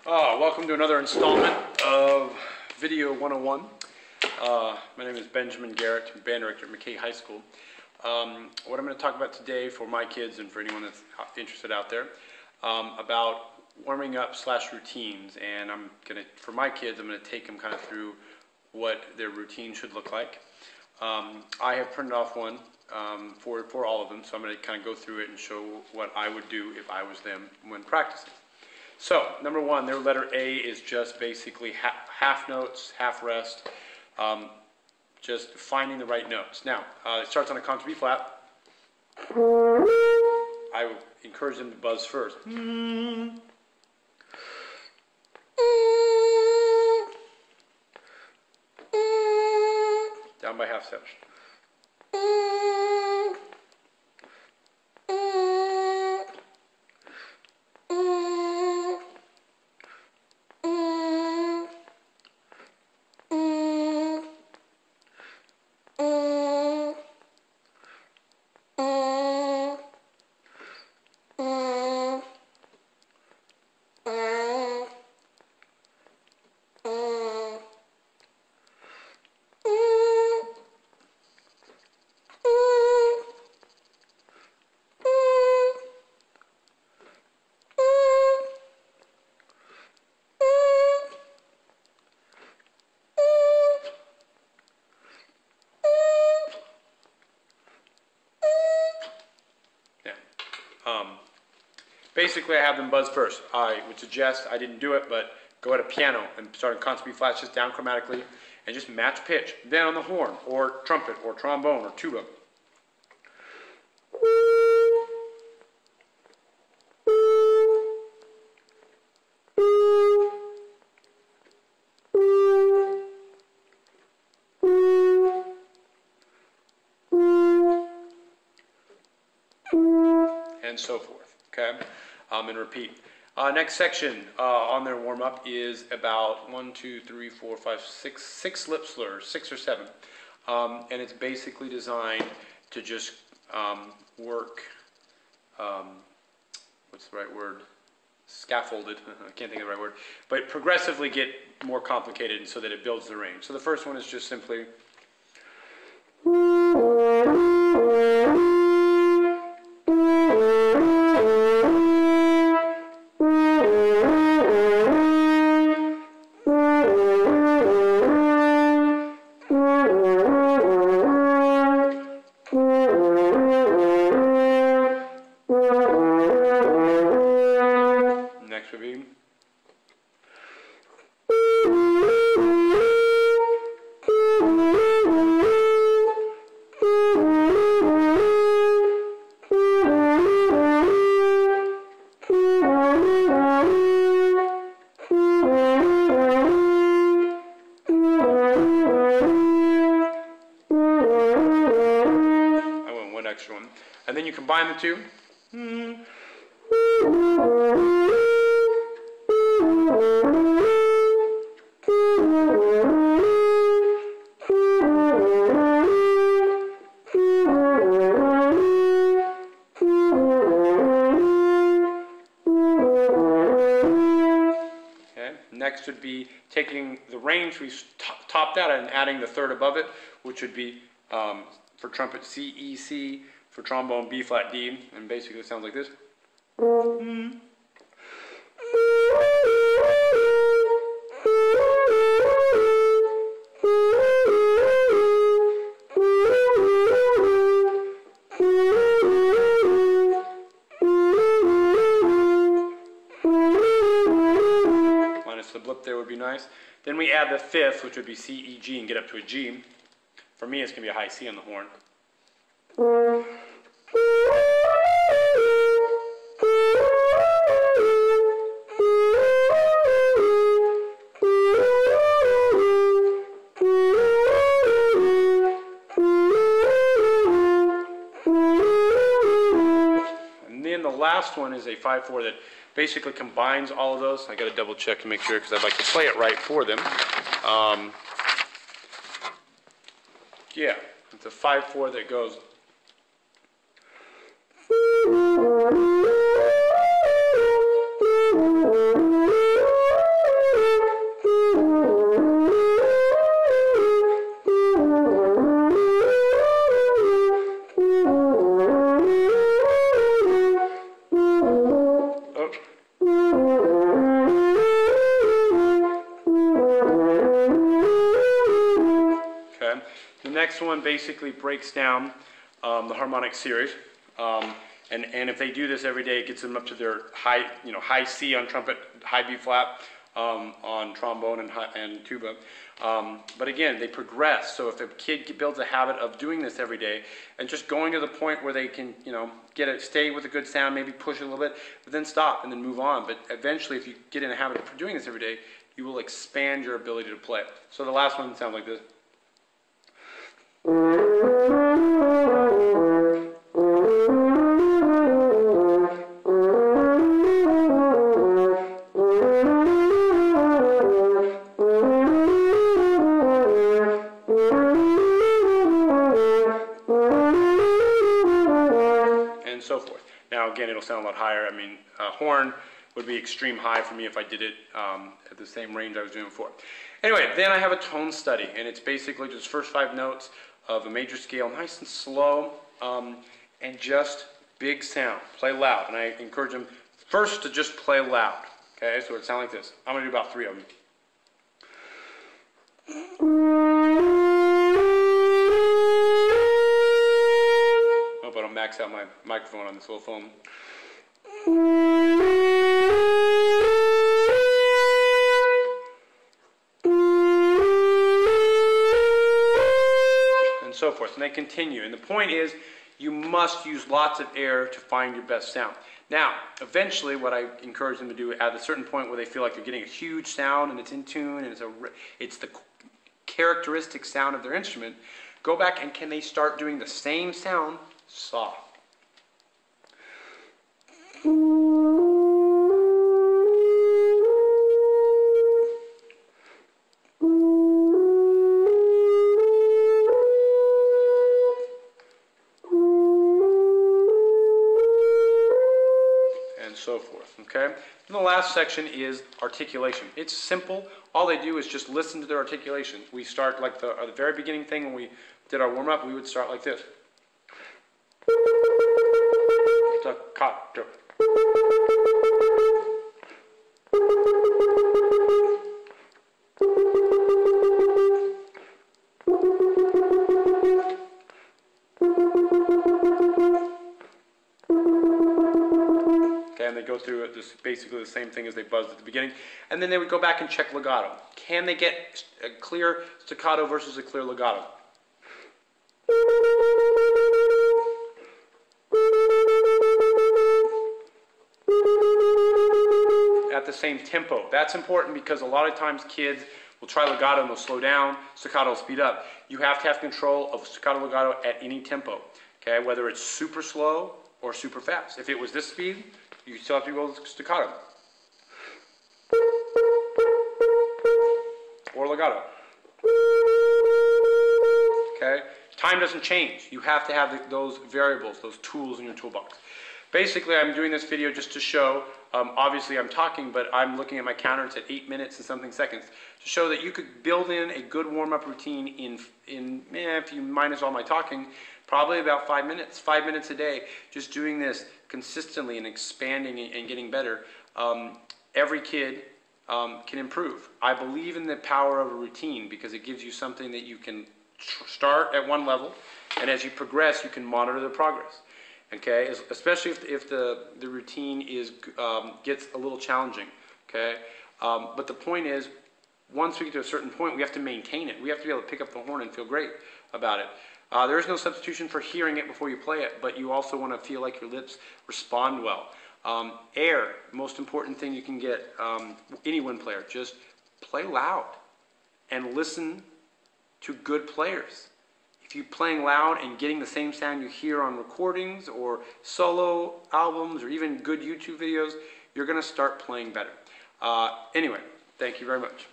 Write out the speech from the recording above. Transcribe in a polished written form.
Welcome to another installment of Video 101. My name is Benjamin Garrett, band director at McKay High School. What I'm going to talk about today for my kids and for anyone that's interested out there, about warming up / routines. And for my kids, I'm going to take them kind of through what their routine should look like. I have printed off one for all of them, so I'm going to kind of go through it and show what I would do if I was them when practicing. So, number one, their letter A is just basically half notes, half rest, just finding the right notes. Now, it starts on a constant B flat. I would encourage them to buzz first. Down by half steps. Basically, I have them buzz first. I would suggest, I didn't do it, but go at a piano and start in constant B flats, just down chromatically, and just match pitch. Then on the horn, or trumpet, or trombone, or tuba. And so forth, okay? And repeat. Next section on their warm-up is about 6 lip slurs, 6 or 7. And it's basically designed to just work, what's the right word? Scaffolded, I can't think of the right word, but progressively get more complicated so that it builds the range. So the first one is just simply one. And then you combine the two. Okay. Next would be taking the range we topped out and adding the third above it, which would be for trumpet C, E, C, for trombone B flat D, and basically it sounds like this. Minus the blip there would be nice. Then we add the fifth, which would be C, E, G, and get up to a G. For me, it's going to be a high C on the horn. And then the last one is a 5/4 that basically combines all of those. I got to double check to make sure because I'd like to play it right for them. Yeah, it's a 5/4 that goes. next one basically breaks down the harmonic series. And if they do this every day, it gets them up to their high C on trumpet, high B flat on trombone and tuba. But again, they progress. So if a kid builds a habit of doing this every day and just going to the point where they can, stay with a good sound, maybe push it a little bit, but then stop and then move on. But eventually, if you get in a habit of doing this every day, you will expand your ability to play. So the last one sounds like this. And so forth. Now again, it'll sound a lot higher. I mean, horn would be extreme high for me if I did it at the same range I was doing before. Anyway, then I have a tone study, and it's basically just first 5 notes of a major scale, nice and slow, and just big sound. Play loud, and I encourage them first to just play loud. Okay, so it sounds like this. I'm going to do about 3 of them. Hope I don't max out my microphone on this little phone. And so forth. And they continue. And the point is, you must use lots of air to find your best sound. Now, eventually, what I encourage them to do at a certain point where they feel like they're getting a huge sound and it's in tune and it's the characteristic sound of their instrument, go back and can they start doing the same sound soft. And so forth, okay? And the last section is articulation. It's simple. All they do is just listen to their articulation. We start like the very beginning thing when we did our warm-up, we would start like this. Staccato. And they go through this basically the same thing as they buzzed at the beginning, and then they would go back and check legato. Can they get a clear staccato versus a clear legato? At the same tempo. That's important because a lot of times kids will try legato and they'll slow down, staccato will speed up. You have to have control of staccato legato at any tempo, okay? Whether it's super slow or super fast. If it was this speed, you still have to go staccato. Or legato. Okay? Time doesn't change. You have to have those variables, those tools in your toolbox. Basically, I'm doing this video just to show, obviously I'm talking, but I'm looking at my counter, it's at 8 minutes and something seconds, to show that you could build in a good warm-up routine if you minus all my talking, probably about 5 minutes. 5 minutes a day, just doing this consistently and expanding and getting better. Every kid can improve. I believe in the power of a routine because it gives you something that you can start at one level, and as you progress, you can monitor the progress. Okay, especially if the routine gets a little challenging. Okay, but the point is, once we get to a certain point, we have to maintain it. We have to be able to pick up the horn and feel great about it. There is no substitution for hearing it before you play it, but you also want to feel like your lips respond well. Air, most important thing you can get, any wind player, just play loud and listen to good players. If you're playing loud and getting the same sound you hear on recordings or solo albums or even good YouTube videos, you're going to start playing better. Anyway, thank you very much.